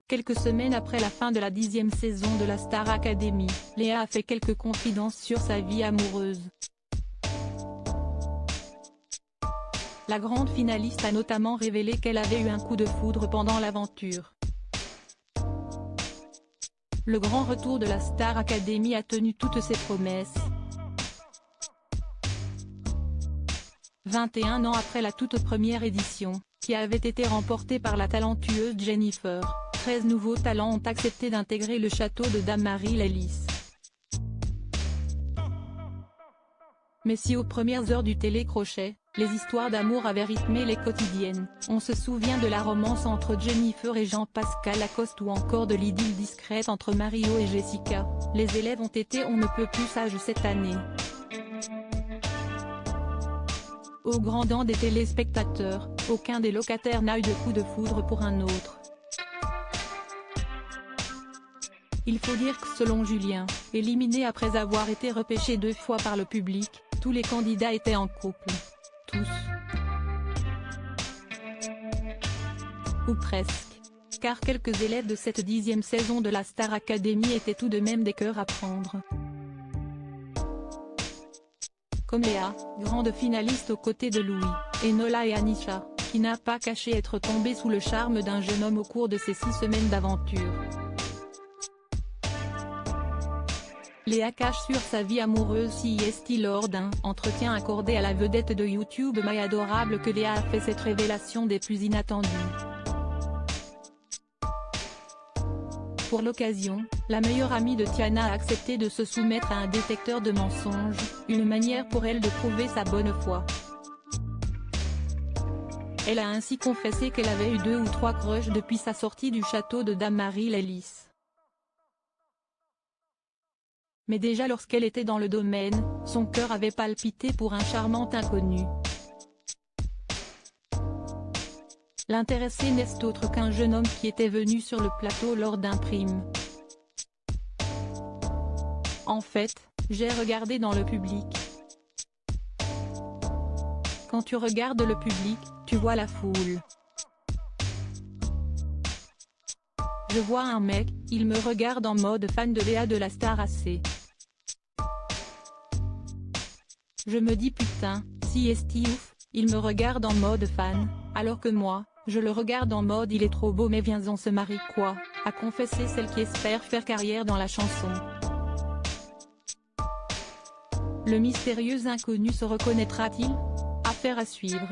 Quelques semaines après la fin de la 10e saison de la Star Academy, Léa a fait quelques confidences sur sa vie amoureuse. La grande finaliste a notamment révélé qu'elle avait eu un coup de foudre pendant l'aventure. Le grand retour de la Star Academy a tenu toutes ses promesses. 21 ans après la toute première édition, qui avait été remportée par la talentueuse Jennifer, 13 nouveaux talents ont accepté d'intégrer le château de Dame Marie Lélis. Mais si aux premières heures du télécrochet, les histoires d'amour avaient rythmé les quotidiennes, on se souvient de la romance entre Jennifer et Jean-Pascal Lacoste ou encore de l'idylle discrète entre Mario et Jessica, les élèves ont été on ne peut plus sages cette année. Au grand dam des téléspectateurs, aucun des locataires n'a eu de coup de foudre pour un autre. Il faut dire que selon Julien, éliminé après avoir été repêché 2 fois par le public, tous les candidats étaient en couple. Tous. Ou presque. Car quelques élèves de cette 10e saison de la Star Academy étaient tout de même des cœurs à prendre. Comme Léa, grande finaliste aux côtés de Louis, Enola et Anisha, qui n'a pas caché être tombée sous le charme d'un jeune homme au cours de ses 6 semaines d'aventure. Léa cache sur sa vie amoureuse CST lors d'un entretien accordé à la vedette de YouTube My Adorable que Léa a fait cette révélation des plus inattendues. Pour l'occasion, la meilleure amie de Tiana a accepté de se soumettre à un détecteur de mensonges, une manière pour elle de prouver sa bonne foi. Elle a ainsi confessé qu'elle avait eu 2 ou 3 crushs depuis sa sortie du château de Dame Marie Lélis. Mais déjà lorsqu'elle était dans le domaine, son cœur avait palpité pour un charmant inconnu. L'intéressé n'est autre qu'un jeune homme qui était venu sur le plateau lors d'un prime. En fait, j'ai regardé dans le public. Quand tu regardes le public, tu vois la foule. Je vois un mec, il me regarde en mode fan de Léa de la Star AC. Je me dis putain, si est ouf, il me regarde en mode fan, alors que moi, je le regarde en mode il est trop beau mais viens on se marie quoi, a confessé celle qui espère faire carrière dans la chanson. Le mystérieux inconnu se reconnaîtra-t-il? Affaire à suivre.